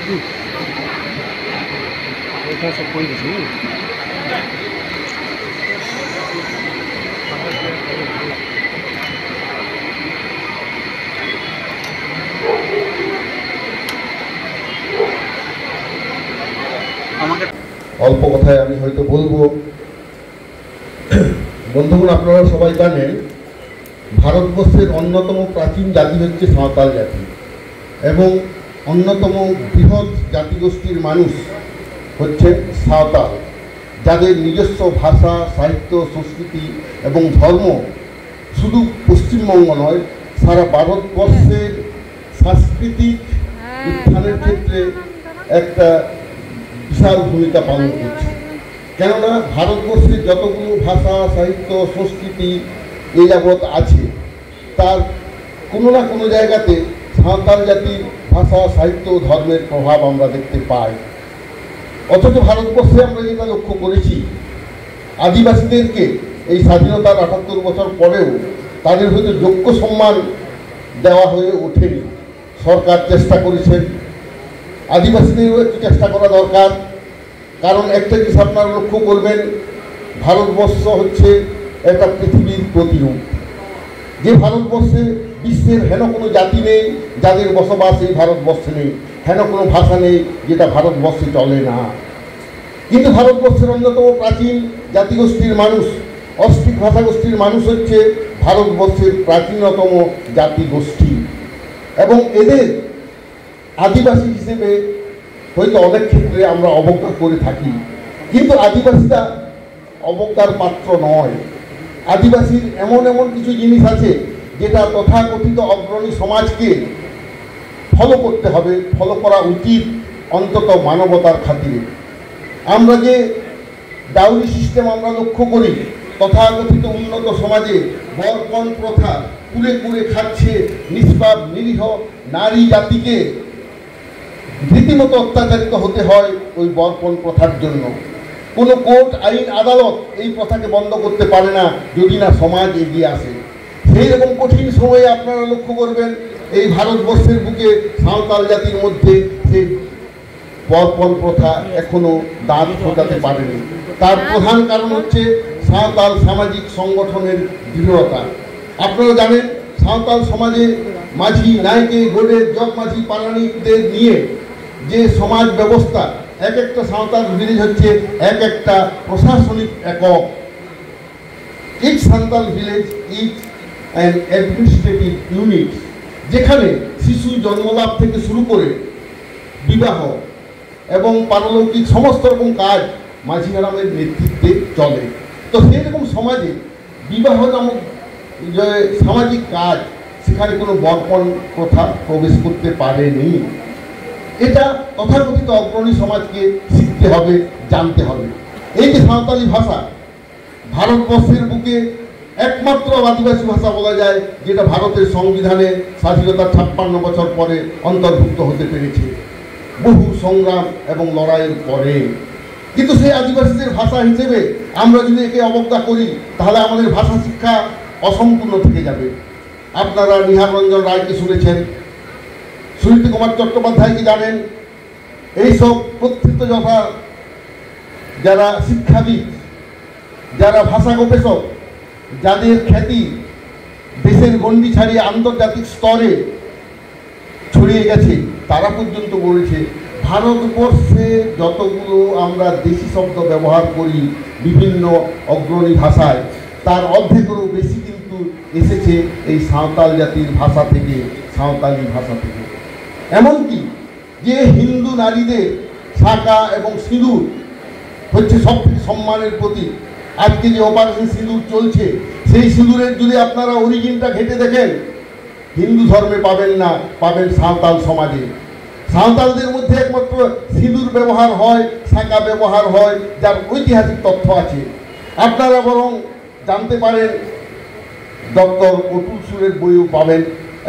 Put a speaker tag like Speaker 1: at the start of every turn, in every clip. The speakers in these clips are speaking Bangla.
Speaker 1: অল্প কথায় আমি হয়তো বলবো, বন্ধুগণ আপনারা সবাই জানেন ভারতবর্ষের অন্যতম প্রাচীন জাতি হচ্ছে সাঁওতাল জাতি এবং অন্যতম বৃহৎ জাতিগোষ্ঠীর মানুষ হচ্ছে সাঁওতাল, যাদের নিজস্ব ভাষা, সাহিত্য, সংস্কৃতি এবং ধর্ম শুধু পশ্চিমবঙ্গ নয় সারা ভারতবর্ষের সাংস্কৃতিক উত্থানের ক্ষেত্রে একটা বিশাল ভূমিকা পালন করছে। কেননা ভারতবর্ষের যতগুলো ভাষা, সাহিত্য, সংস্কৃতি এই যাবৎ আছে তার কোনো না কোনো জায়গাতে সাঁওতাল জাতির ভাষা, সাহিত্য, ধর্মের প্রভাব আমরা দেখতে পাই। অথচ ভারতবর্ষে আমরা যেটা লক্ষ্য করেছি, আদিবাসীদেরকে এই স্বাধীনতার ৭৮ বছর পরেও তাদের হয়তো যোগ্য সম্মান দেওয়া হয়ে ওঠেনি। সরকার চেষ্টা করেছেন, আদিবাসীদেরও একটু চেষ্টা করা দরকার। কারণ একটা জিনিস আপনারা লক্ষ্য করবেন, ভারতবর্ষ হচ্ছে একটা পৃথিবীর প্রতিরূপ। যে ভারতবর্ষে বিশ্বের হেন কোনো জাতি নেই যাদের বসবাস এই ভারতবর্ষে নেই, হেন কোনো ভাষা নেই যেটা ভারতবর্ষে চলে না। কিন্তু ভারতবর্ষের অন্যতম প্রাচীন জাতিগোষ্ঠীর মানুষ, অস্ট্রিক ভাষাগোষ্ঠীর মানুষ হচ্ছে ভারতবর্ষের প্রাচীনতম জাতিগোষ্ঠী এবং এদের আদিবাসী হিসেবে হয়তো অনেক ক্ষেত্রে আমরা অবজ্ঞা করে থাকি, কিন্তু আদিবাসীরা অবজ্ঞার পাত্র নয়। আদিবাসীর এমন এমন কিছু জিনিস আছে যেটা তথাকথিত অগ্রণী সমাজকে ফলো করতে হবে, ফলো করা উচিত, অন্তত মানবতার খাতিরে। আমরা যে ডাউরি সিস্টেম আমরা লক্ষ্য করি, তথাকথিত উন্নত সমাজে বরপণ প্রথা কুরে কুরে খাচ্ছে নিষ্পাপ নিরীহ নারী জাতিকে রীতিমতো অত্যাচারিত হতে হয় ওই বরপণ প্রথার জন্য। কোনো কোর্ট, আইন, আদালত এই প্রথাকে বন্ধ করতে পারে না যদি না সমাজ এগিয়ে আসে। সেই রকম কঠিন সময়ে আপনারা লক্ষ্য করবেন এই ভারতবর্ষের বুকে সাঁওতাল জাতির মধ্যে সেই বরপণ প্রথা এখনো দাঁত ফোটাতে পারেনি। তার প্রধান কারণ হচ্ছে সাঁওতাল সামাজিক সংগঠনের দৃঢ়তা। আপনারা জানেন সাঁওতাল সমাজে মাঝি, নায়কে, গোডের, জগ মাঝি, পারানিকদের নিয়ে যে সমাজ ব্যবস্থা, এক একটা সাঁওতাল ভিলেজ হচ্ছে এক একটা প্রশাসনিক একক। Each Santal village is an administrative unit, যেখানে শিশু জন্মলাভ থেকে শুরু করে বিবাহ এবং পারলৌকিক সমস্ত রকম কাজ মাঝি ম্যাডামের নেতৃত্বে চলে। তো সেই রকম সমাজে বিবাহ নামক যে সামাজিক কাজ, সেখানে কোনো বরপণ প্রথা প্রবেশ করতে পারেনি। এটা তথাকথিত অগ্রণী সমাজকে শিখতে হবে, জানতে হবে। এই যে সাঁওতালি ভাষা ভারতবর্ষের বুকে একমাত্র আদিবাসী ভাষা বলা যায় যেটা ভারতের সংবিধানে স্বাধীনতার ৫৬ বছর পরে অন্তর্ভুক্ত হতে পেরেছে, বহু সংগ্রাম এবং লড়াইয়ের পরে। কিন্তু সেই আদিবাসীদের ভাষা হিসেবে আমরা যদি একে অবজ্ঞা করি তাহলে আমাদের ভাষা শিক্ষা অসম্পূর্ণ থেকে যাবে। আপনারা নিহার রঞ্জন রায়কে শুনেছেন, সুনীতি কুমার চট্টোপাধ্যায়কে জানেন। এইসব প্রথিত যথা যারা শিক্ষাবিদ, যারা ভাষা গবেষক, যাদের খ্যাতি দেশের গণ্ডি ছাড়িয়ে আন্তর্জাতিক স্তরে ছড়িয়ে গেছে, তারা পর্যন্ত বলেছে ভারতবর্ষে যতগুলো আমরা দেশি শব্দ ব্যবহার করি বিভিন্ন অগ্রণী ভাষায়, তার অর্ধেকেরও বেশি কিন্তু এসেছে এই সাঁওতাল জাতির ভাষা থেকে, সাঁওতালি ভাষা থেকে। এমনকি যে হিন্দু নারীদের শাঁখা এবং সিঁদুর হচ্ছে সবথেকে সম্মানের প্রতীক, আজকে যে অপারেশন সিঁদুর চলছে, সেই সিঁদুরের যদি আপনারা অরিজিনটা ঘেঁটে দেখেন হিন্দু ধর্মে পাবেন না, পাবেন সাঁওতাল সমাজে। সাঁওতালদের মধ্যে একমাত্র সিঁদুর ব্যবহার হয়, শাঁখা ব্যবহার হয়, যার ঐতিহাসিক তথ্য আছে। আপনারা বরং জানতে পারেন, ডক্টর অতুল সুরের বইও পাবেন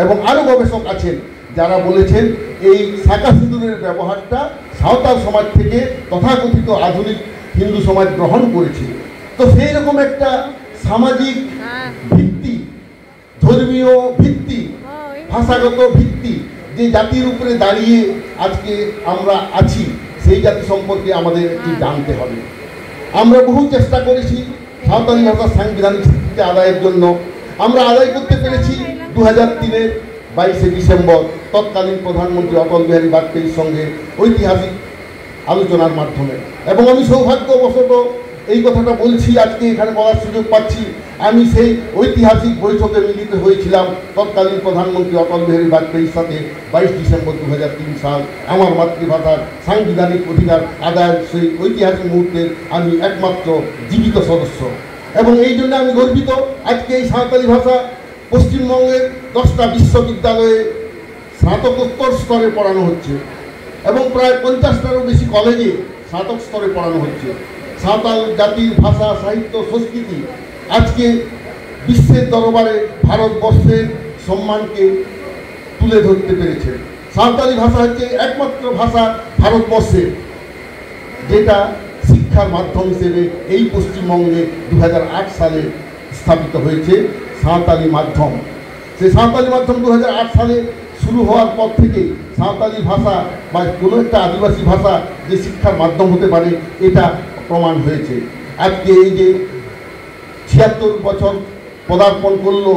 Speaker 1: এবং আরও গবেষক আছেন যারা বলেছেন এই শাঁখা সিঁদুরের ব্যবহারটা সাঁওতাল সমাজ থেকে তথাকথিত আধুনিক হিন্দু সমাজ গ্রহণ করেছে। তো সেই রকম একটা সামাজিক ভিত্তি, ধর্মীয় ভিত্তি, ভাষাগত ভিত্তি যে জাতির উপরে দাঁড়িয়ে আজকে আমরা আছি সেই জাতি সম্পর্কে আমাদের একটু জানতে হবে। আমরা বহু চেষ্টা করেছি সাঁওতালি ভাষার সাংবিধানিক স্বীকৃতি আদায়ের জন্য। আমরা আদায় করতে পেরেছি 2003-এর 22শে ডিসেম্বর তৎকালীন প্রধানমন্ত্রী অটল বিহারী বাজপেয়ীর সঙ্গে ঐতিহাসিক আলোচনার মাধ্যমে। এবং আমি সৌভাগ্যবশত এই কথাটা বলছি, আজকে এখানে বলার সুযোগ পাচ্ছি, আমি সেই ঐতিহাসিক বৈঠকে মিলিত হয়েছিলাম তৎকালীন প্রধানমন্ত্রী অটল বিহারী বাজপেয়ীর সাথে 22 ডিসেম্বর 2003 সাল। আমার মাতৃভাষার সাংবিধানিক অধিকার আদায়ের সেই ঐতিহাসিক মুহূর্তের আমি একমাত্র জীবিত সদস্য। এবং এই জন্য আমি গর্বিত। আজকে এই সাঁওতালি ভাষা পশ্চিমবঙ্গের 10টা বিশ্ববিদ্যালয়ে স্নাতকোত্তর স্তরে পড়ানো হচ্ছে এবং প্রায় 50টারও বেশি কলেজে স্নাতক স্তরে পড়ানো হচ্ছে। সাঁওতাল জাতির ভাষা, সাহিত্য, সংস্কৃতি আজকে বিশ্বের দরবারে ভারতবর্ষের সম্মানকে তুলে ধরতে পেরেছে। সাঁওতালি ভাষা হচ্ছে একমাত্র ভাষা ভারতবর্ষে যেটা শিক্ষার মাধ্যম হিসেবে এই পশ্চিমবঙ্গে 2008 সালে স্থাপিত হয়েছে সাঁওতালি মাধ্যম। সেই সাঁওতালি মাধ্যম 2008 সালে শুরু হওয়ার পর থেকে সাঁওতালি ভাষা বা কোনো একটা আদিবাসী ভাষা যে শিক্ষার মাধ্যম হতে পারে এটা প্রমাণ হয়েছে। আজকে এই যে 76 বছর পদার্পণ করলো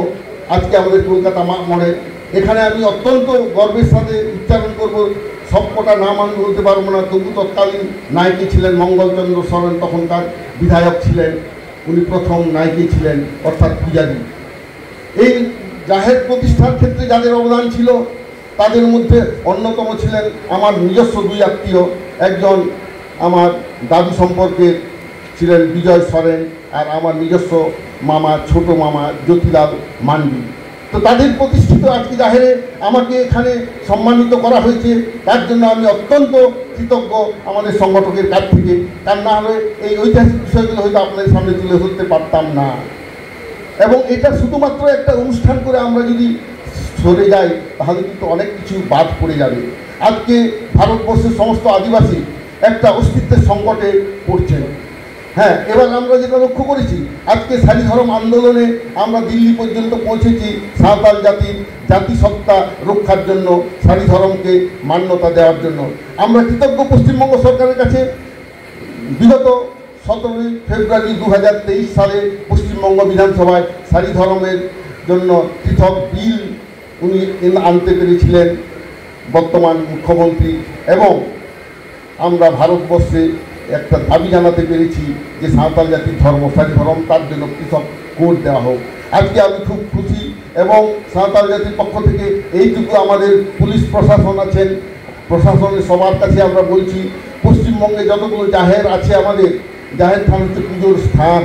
Speaker 1: আজকে আমাদের কলকাতা মোড়ে, এখানে আমি অত্যন্ত গর্বের সাথে উচ্চারণ করব, সবকটা নাম আমি বলতে পারবো না, তবু তৎকালীন নায়িকা ছিলেন মঙ্গলচন্দ্র সরেন, তখনকার বিধায়ক ছিলেন, উনি প্রথম নায়িকা ছিলেন অর্থাৎ পূজারী। এই জাহের প্রতিষ্ঠার ক্ষেত্রে যাদের অবদান ছিল তাদের মধ্যে অন্যতম ছিলেন আমার নিজস্ব দুই আত্মীয়, একজন আমার দাদু সম্পর্কে ছিলেন বিজয় সরেন আর আমার নিজস্ব মামা ছোট মামা জ্যোতিলাল মান্ডি। তো তাদের প্রতিষ্ঠিত আজকে জাহেরে আমাকে এখানে সম্মানিত করা হয়েছে, তার জন্য আমি অত্যন্ত কৃতজ্ঞ আমাদের সংগঠকের কাছ থেকে। তার না হলে এই ঐতিহাসিক বিষয়গুলো হয়তো আপনাদের সামনে তুলে ধরতে পারতাম না। এবং এটা শুধুমাত্র একটা অনুষ্ঠান করে আমরা যদি সরে যাই তাহলে কিন্তু অনেক কিছু বাদ পড়ে যাবে। আজকে ভারতবর্ষের সমস্ত আদিবাসী একটা অস্তিত্বের সংকটে পড়ছেন। হ্যাঁ, এবার আমরা যেটা লক্ষ্য করেছি, আজকে সারি ধর্ম আন্দোলনে আমরা দিল্লি পর্যন্ত পৌঁছেছি সাঁওতাল জাতির জাতিসত্তা রক্ষার জন্য, সারি ধর্মকে মান্যতা দেওয়ার জন্য। আমরা কৃতজ্ঞ পশ্চিমবঙ্গ সরকারের কাছে। বিগত 17 ফেব্রুয়ারি 2023 সালে পশ্চিমবঙ্গ বিধানসভায় সারি ধর্মের জন্য পৃথক বিল উনি আনতে পেরেছিলেন বর্তমান মুখ্যমন্ত্রী, এবং আমরা ভারতবর্ষে একটা দাবি জানাতে পেরেছি যে সাঁওতাল জাতির ধর্ম সারি ধর্ম তার জন্য পৃথক কোড দেওয়া হোক। আজকে আমি খুব খুশি, এবং সাঁওতাল জাতির পক্ষ থেকে এইটুকু আমাদের পুলিশ প্রশাসন আছেন, প্রশাসনের সবার কাছে আমরা বলছি, পশ্চিমবঙ্গে যতগুলো জাহের আছে আমাদের, জাহের স্থান হচ্ছে পুজোর স্থান,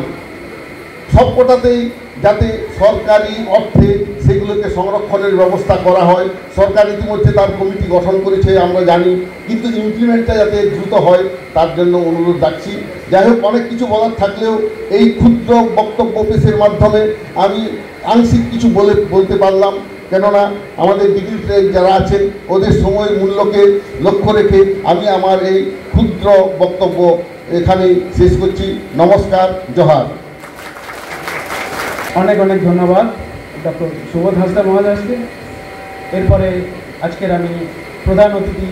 Speaker 1: সবকটাতেই যাতে সরকারি অর্থে সেগুলোকে সংরক্ষণের ব্যবস্থা করা হয়। সরকার ইতিমধ্যে তার কমিটি গঠন করেছে আমরা জানি, কিন্তু ইমপ্লিমেন্টটা যাতে দ্রুত হয় তার জন্য অনুরোধ রাখছি। যাই হোক, অনেক কিছু বলার থাকলেও এই ক্ষুদ্র বক্তব্য পেশের মাধ্যমে আমি আংশিক কিছু বলতে পারলাম, কেননা আমাদের ডিগ্রি যারা আছেন ওদের সময়ের মূল্যকে লক্ষ্য রেখে আমি আমার এই ক্ষুদ্র বক্তব্য এখানেই শেষ করছি। নমস্কার, জোহার।
Speaker 2: অনেক অনেক ধন্যবাদ ডক্টর সুবোধ হাসদা মহাশয়কে। এরপরে আজকের আমি প্রধান অতিথি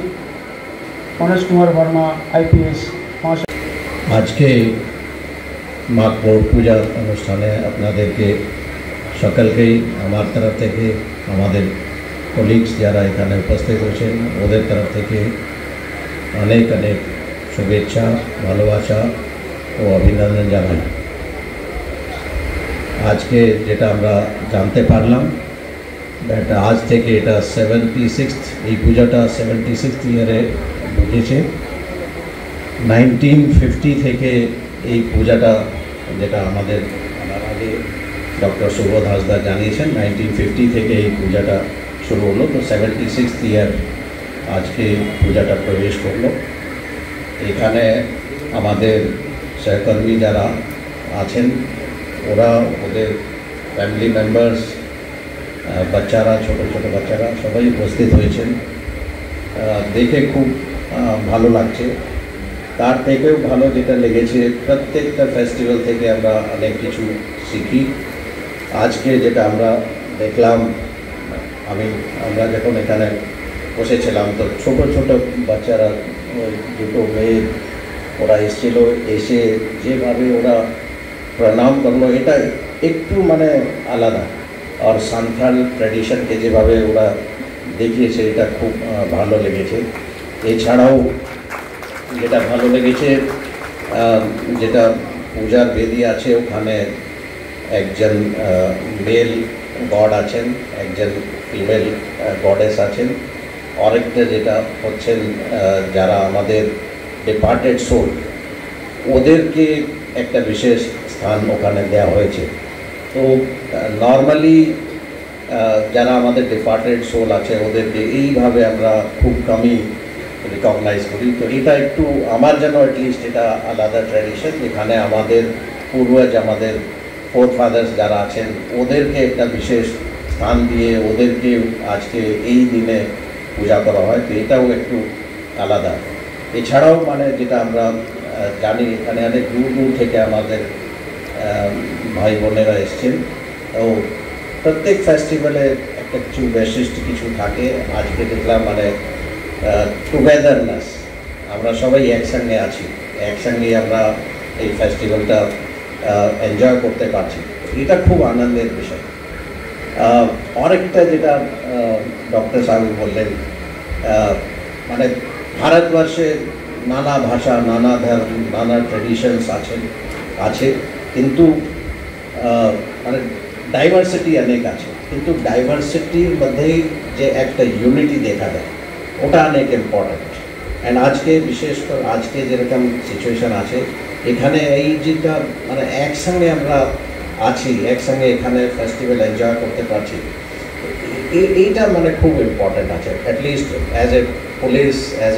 Speaker 2: মনোজ কুমার বর্মা IPS মহাশয়।
Speaker 3: আজকে মা কোট পূজা অনুষ্ঠানে আপনাদেরকে সকলকেই আমার তরফ থেকে, আমাদের কলিগস যারা এখানে উপস্থিত হয়েছেন ওদের তরফ থেকে অনেক অনেক শুভেচ্ছা, ভালোবাসা ও অভিনন্দন জানাই। আজকে যেটা আমরা জানতে পারলাম এটা আজ থেকে এটা 76th, এই পূজাটা 76th ইয়ারে ঢুকেছে। 1950 থেকে এই পূজাটা, যেটা আমাদের আগে ডক্টর সুবোধ হাসদা জানিয়েছেন, 1950 থেকে এই পূজাটা শুরু হলো। তো 76th ইয়ার আজকে পূজাটা প্রবেশ করলো। এখানে আমাদের সহকর্মী যারা আছেন ওরা, ওদের ফ্যামিলি মেম্বার্স, বাচ্চারা, ছোট ছোট বাচ্চারা সবাই উপস্থিত হয়েছেন। দেখে খুব ভালো লাগছে। তার থেকেও ভালো যেটা লেগেছে, প্রত্যেকটা ফেস্টিভ্যাল থেকে আমরা অনেক কিছু শিখি। আজকে যেটা আমরা দেখলাম, আমরা যখন এখানে বসেছিলাম, তো ছোট ছোট বাচ্চারা, ওই দুটো মেয়ে, ওরা এসেছিল, এসে যেভাবে ওরা প্রণাম করলো, এটা একটু মানে আলাদা। আর সান্থাল ট্র্যাডিশনকে যেভাবে ওরা দেখিয়েছে, এটা খুব ভালো লেগেছে। এছাড়াও যেটা ভালো লেগেছে, যেটা পূজার বেদি আছে, ওখানে একজন মেল গড আছেন, একজন ফিমেল গডেস আছেন, আরেকটা যেটা হচ্ছেন যারা আমাদের ডিপার্টেড সোল, ওদেরকে একটা বিশেষ স্থান ওখানে দেওয়া হয়েছে। তো নর্মালি যারা আমাদের ডিপার্টেড সোল আছে, ওদেরকে এইভাবে আমরা খুব কমই রিকগনাইজ করি। তো এটা একটু আমার যেন অ্যাটলিস্ট এটা আলাদা ট্র্যাডিশন, যেখানে আমাদের পূর্বজ, আমাদের ফোর ফাদার্স যারা আছেন, ওদেরকে একটা বিশেষ স্থান দিয়ে ওদেরকে আজকে এই দিনে পূজা করা হয়। তো এটাও একটু আলাদা। এছাড়াও মানে যেটা আমরা জানি, এখানে অনেক দূর দূর থেকে আমাদের ভাই বোনেরা এসছেন। তো প্রত্যেক ফেস্টিভ্যালে একটা কিছু বৈশিষ্ট্য কিছু থাকে। আজকে দেখলাম মানে টুগেদারনেস, আমরা সবাই একসঙ্গে আছি, একসঙ্গে আমরা এই ফেস্টিভ্যালটা এনজয় করতে পারছি। এটা খুব আনন্দের বিষয়। আরেকটা যেটা ডক্টর সাহেব বললেন, মানে ভারতবর্ষে নানা ভাষা, নানা ধর্ম, নানা ট্র্যাডিশনস আছে, কিন্তু মানে ডাইভার্সিটি অনেক আছে, কিন্তু ডাইভার্সিটির মধ্যেই যে একটা ইউনিটি দেখা যায়, ওটা অনেক ইম্পর্ট্যান্ট। অ্যান্ড আজকে বিশেষ করে আজকে যেরকম সিচুয়েশান আছে, এখানে এই যেটা মানে একসঙ্গে আমরা আছি, একসঙ্গে এখানে ফেস্টিভ্যাল এনজয় করতে পারছি, এইটা মানে খুব ইম্পর্ট্যান্ট আছে। At least as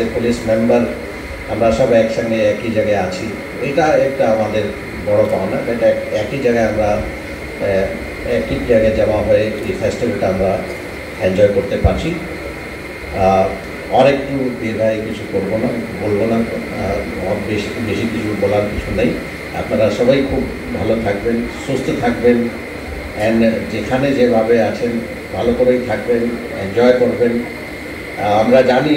Speaker 3: a police member আমরা সব একসঙ্গে একই জায়গায় আছি, এটা একটা আমাদের বড় পাওনা। এটা একই জায়গায় আমরা একই জায়গায় জমা হয়ে এই ফেস্টিভ্যালটা আমরা এনজয় করতে পারছি। আর একটু দীর্ঘায় কিছু বলবো না, বেশি কিছু বলার কিছু নেই। আপনারা সবাই খুব ভালো থাকবেন, সুস্থ থাকবেন, অ্যান্ড যেখানে যেভাবে আছেন ভালো করেই থাকবেন, এনজয় করবেন। আমরা জানি